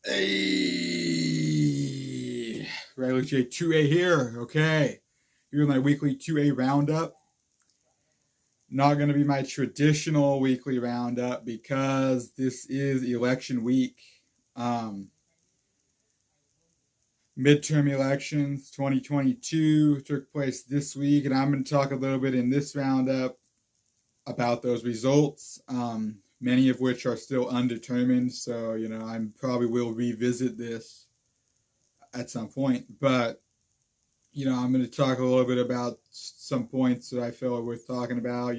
Hey, Riley J 2A here. Okay, here's my weekly 2A roundup. Not going to be my traditional weekly roundup because this is election week. Um, Midterm elections 2022 took place this week, and I'm going to talk a little bit in this roundup about those results, many of which are still undetermined. So, I probably will revisit this at some point, but I'm going to talk a little bit about some points that I feel are worth talking about.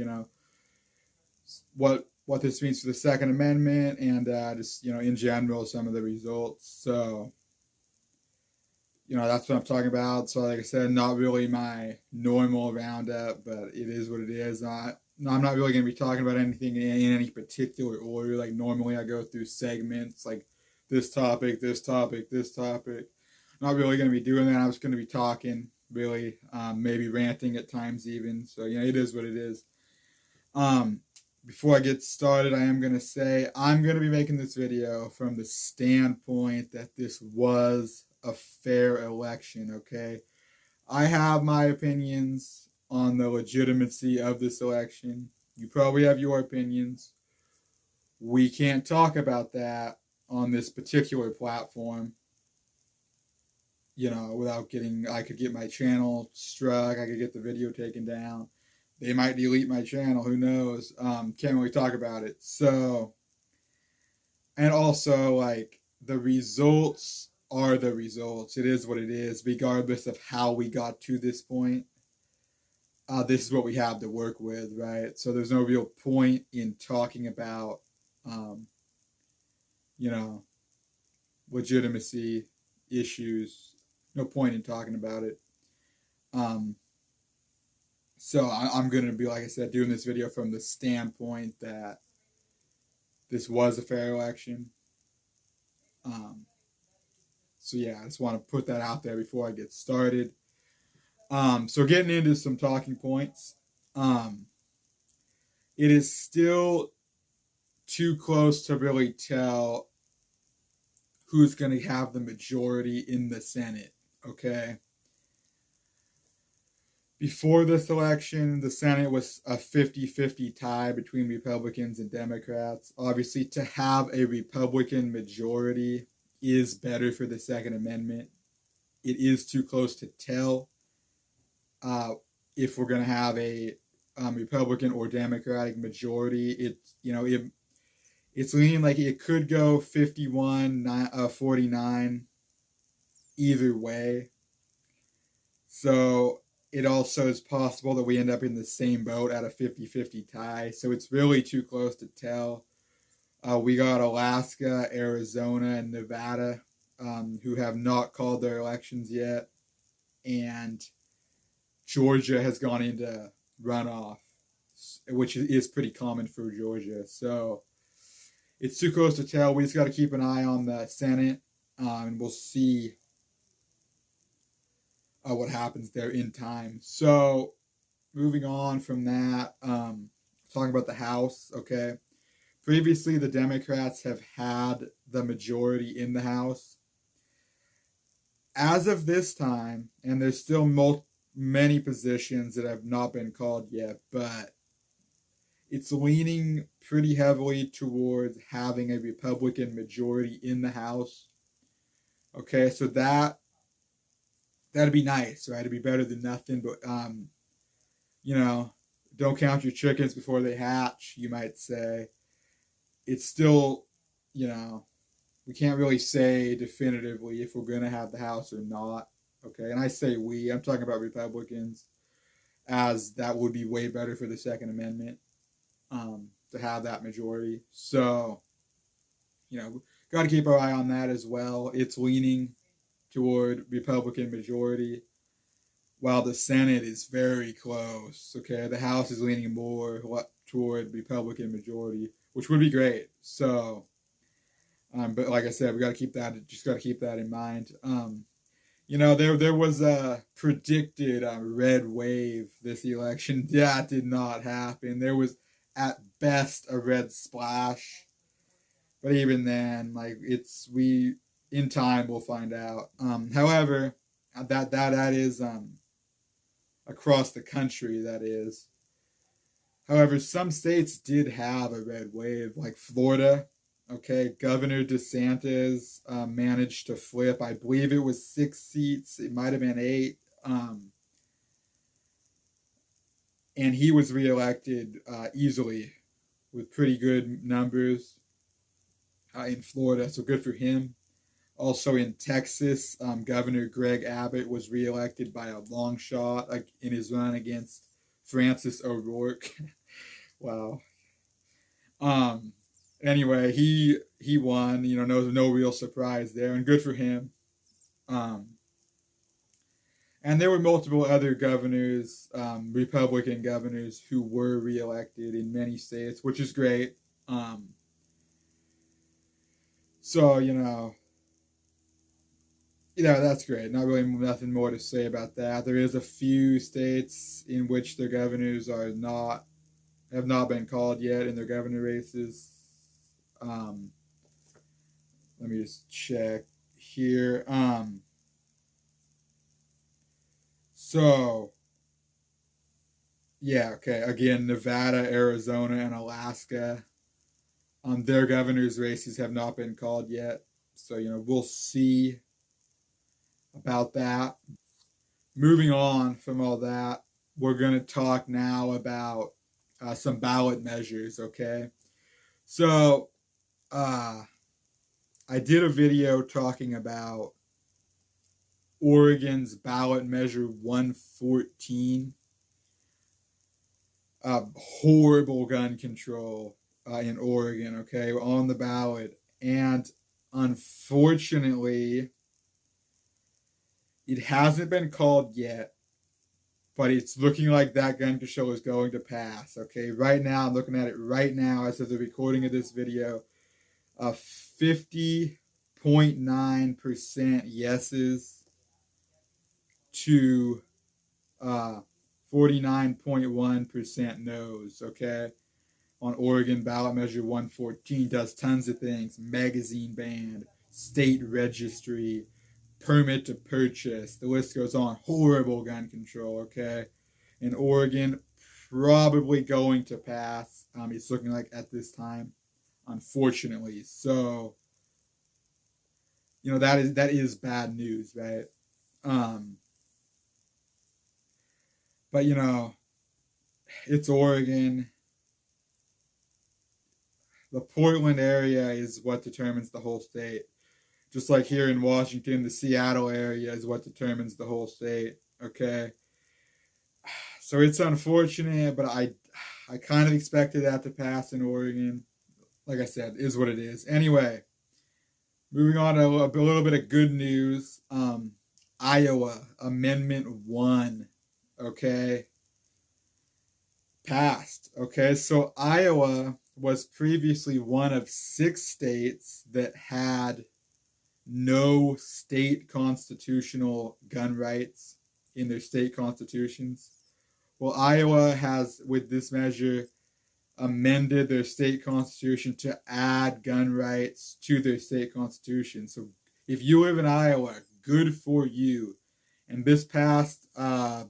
What this means for the Second Amendment, and just in general some of the results. So that's what I'm talking about. So like I said, not really my normal roundup, but it is what it is. I'm not really going to be talking about anything in any particular order. Like normally I go through segments like this topic, this topic, this topic. Not really going to be doing that. I'm just going to be talking, really, maybe ranting at times even. So it is what it is. Before I get started, I am going to say I'm going to be making this video from the standpoint that this was a fair election, okay? I have my opinions on the legitimacy of this election. You probably have your opinions. We can't talk about that on this particular platform, without I could get my channel struck, I could get the video taken down. They might delete my channel, who knows? Can't really talk about it. So, and also, like, the results are the results. It is what it is, regardless of how we got to this point. This is what we have to work with, right? So there's no real point in talking about, legitimacy issues. No point in talking about it. So I'm going to be, like I said, doing this video from the standpoint that this was a fair election. So yeah, I just want to put that out there before I get started. So getting into some talking points. It is still too close to really tell who's going to have the majority in the Senate, okay? Before this election, the Senate was a 50-50 tie between Republicans and Democrats. Obviously, to have a Republican majority is better for the Second Amendment. It is too close to tell if we're going to have a Republican or Democratic majority. It's leaning like it could go 51-49 either way. So it also is possible that we end up in the same boat at a 50-50 tie. So it's really too close to tell. We got Alaska, Arizona, and Nevada who have not called their elections yet. And Georgia has gone into runoff, which is pretty common for Georgia. So it's too close to tell. We just got to keep an eye on the Senate, and we'll see what happens there in time. So moving on from that, talking about the House, okay? Previously, the Democrats have had the majority in the House. As of this time, and there's still many positions that have not been called yet, but it's leaning pretty heavily towards having a Republican majority in the House. Okay, so that'd be nice, right? It'd be better than nothing, but don't count your chickens before they hatch, you might say. It's still, we can't really say definitively if we're going to have the House or not. Okay, and I say we, I'm talking about Republicans, as that would be way better for the Second Amendment to have that majority. So, got to keep our eye on that as well. It's leaning toward Republican majority, while the Senate is very close. Okay, the House is leaning more toward Republican majority, which would be great. So, but like I said, we got to keep that in mind. There was a predicted red wave this election. That did not happen. There was at best a red splash, but even then, like in time we'll find out. However, that is across the country. That is. However, some states did have a red wave, like Florida. Okay, Governor DeSantis managed to flip. I believe it was 6 seats. It might have been 8. And he was reelected easily with pretty good numbers in Florida. So good for him. Also in Texas, Governor Greg Abbott was reelected by a long shot in his run against Francis O'Rourke. Wow. Anyway, he won. No real surprise there, and good for him. And there were multiple other governors, Republican governors, who were reelected in many states, which is great. So that's great. Not really nothing more to say about that. There is a few states in which their governors have not been called yet in their governor races. Let me just check here. So, yeah, okay. Again, Nevada, Arizona, and Alaska, their governor's races have not been called yet. So, we'll see about that. Moving on from all that, we're going to talk now about some ballot measures, okay? So, I did a video talking about Oregon's ballot measure 114, horrible gun control in Oregon, okay, on the ballot. And unfortunately, it hasn't been called yet, but it's looking like that gun control is going to pass, okay? Right now, I'm looking at it right now as of the recording of this video, 50.9% yeses to 49.1% no's, okay? On Oregon ballot measure 114, does tons of things: magazine ban, state registry, permit to purchase, the list goes on. Horrible gun control, okay? In Oregon, probably going to pass. It's looking like at this time, unfortunately. So, that is bad news, right? But it's Oregon. The Portland area is what determines the whole state. Just like here in Washington, the Seattle area is what determines the whole state, okay? So it's unfortunate, but I kind of expected that to pass in Oregon. Like I said, is what it is. Anyway, moving on to a little bit of good news. Iowa, Amendment 1, okay? Passed, okay? So Iowa was previously one of 6 states that had no state constitutional gun rights in their state constitutions. Well, Iowa has, with this measure, amended their state constitution to add gun rights to their state constitution. So if you live in Iowa, good for you. And this passed by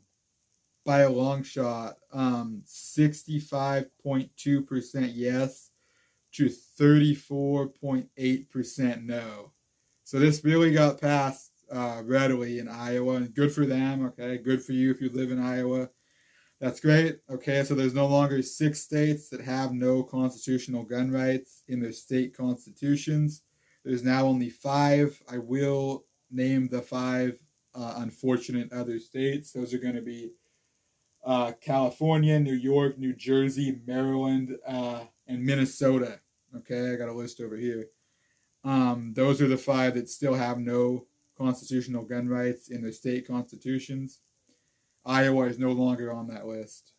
a long shot, 65.2% yes to 34.8% no. So this really got passed readily in Iowa, and good for them, okay? Good for you if you live in Iowa. That's great, okay? So there's no longer 6 states that have no constitutional gun rights in their state constitutions. There's now only 5. I will name the 5 unfortunate other states. Those are going to be California, New York, New Jersey, Maryland, and Minnesota. Okay, I got a list over here. Those are the 5 that still have no constitutional gun rights in their state constitutions. Iowa is no longer on that list,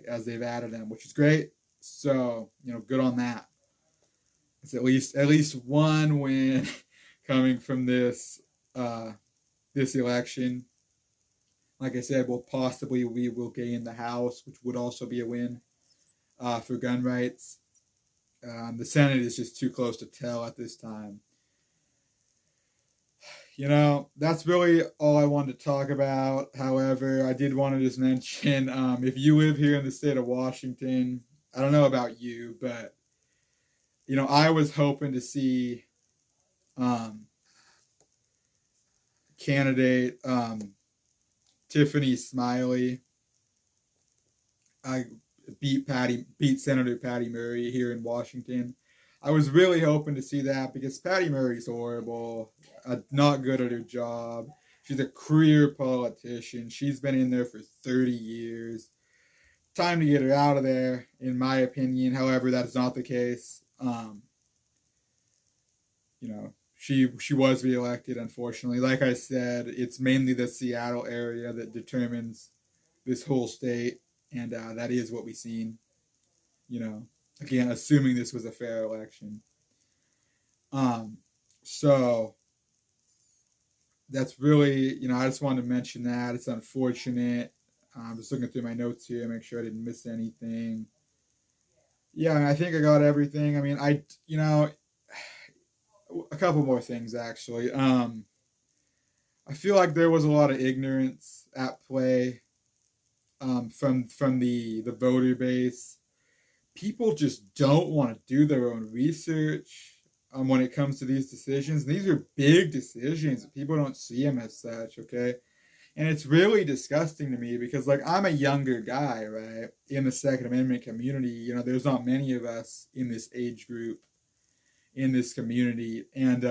as they've added them, which is great. So, good on that. It's at least one win coming from this election. Like I said, we will gain the House, which would also be a win for gun rights. The Senate is just too close to tell at this time. That's really all I wanted to talk about. However, I did want to just mention, if you live here in the state of Washington, I don't know about you, but I was hoping to see um, candidate Tiffany Smiley. I beat Senator Patty Murray here in Washington. I was really hoping to see that because Patty Murray's horrible, not good at her job. She's a career politician. She's been in there for 30 years. Time to get her out of there, in my opinion. However, that's not the case. She was reelected, unfortunately. Like I said, it's mainly the Seattle area that determines this whole state, and that is what we've seen. You know, again, assuming this was a fair election. Um, so that's really, I just wanted to mention that. It's unfortunate. I'm just looking through my notes here, make sure I didn't miss anything. Yeah, I think I got everything. I mean, a couple more things actually. I feel like there was a lot of ignorance at play from the voter base. People just don't want to do their own research when it comes to these decisions. These are big decisions. People don't see them as such, okay? And it's really disgusting to me because, like, I'm a younger guy, right? In the Second Amendment community, there's not many of us in this age group, in this community. And,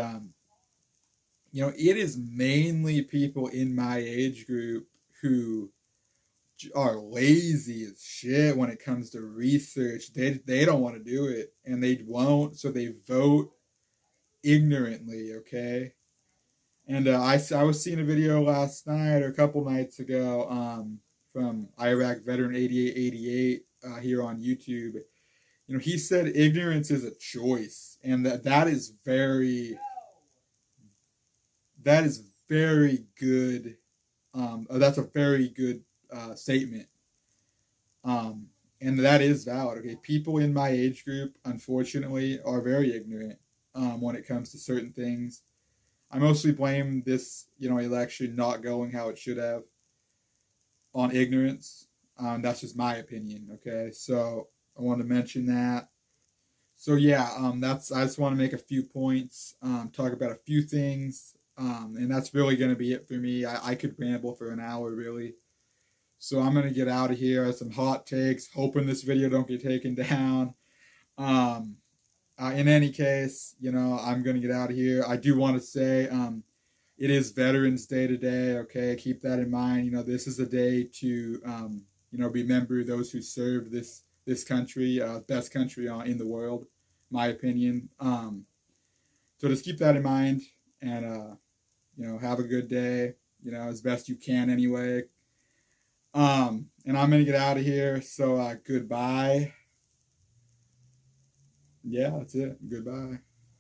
it is mainly people in my age group who are lazy as shit when it comes to research. They don't want to do it, and they won't, so they vote ignorantly, okay? And I was seeing a video last night or a couple nights ago from Iraq veteran 8888 here on YouTube. He said ignorance is a choice, and that is very good. That's a very good statement. And that is valid. Okay, people in my age group, unfortunately, are very ignorant when it comes to certain things. I mostly blame this, election not going how it should have on ignorance. That's just my opinion. Okay, so I wanted to mention that. So yeah, I just want to make a few points, talk about a few things, and that's really going to be it for me. I could ramble for an hour, really. So I'm gonna get out of here. Some hot takes. Hoping this video don't get taken down. Um, in any case, I'm gonna get out of here. I do want to say, it is Veterans Day today. Okay, keep that in mind. This is a day to, remember those who served this country, best country in the world, my opinion. So just keep that in mind, and have a good day. As best you can anyway. And I'm gonna get out of here. So goodbye. Yeah, that's it. Goodbye.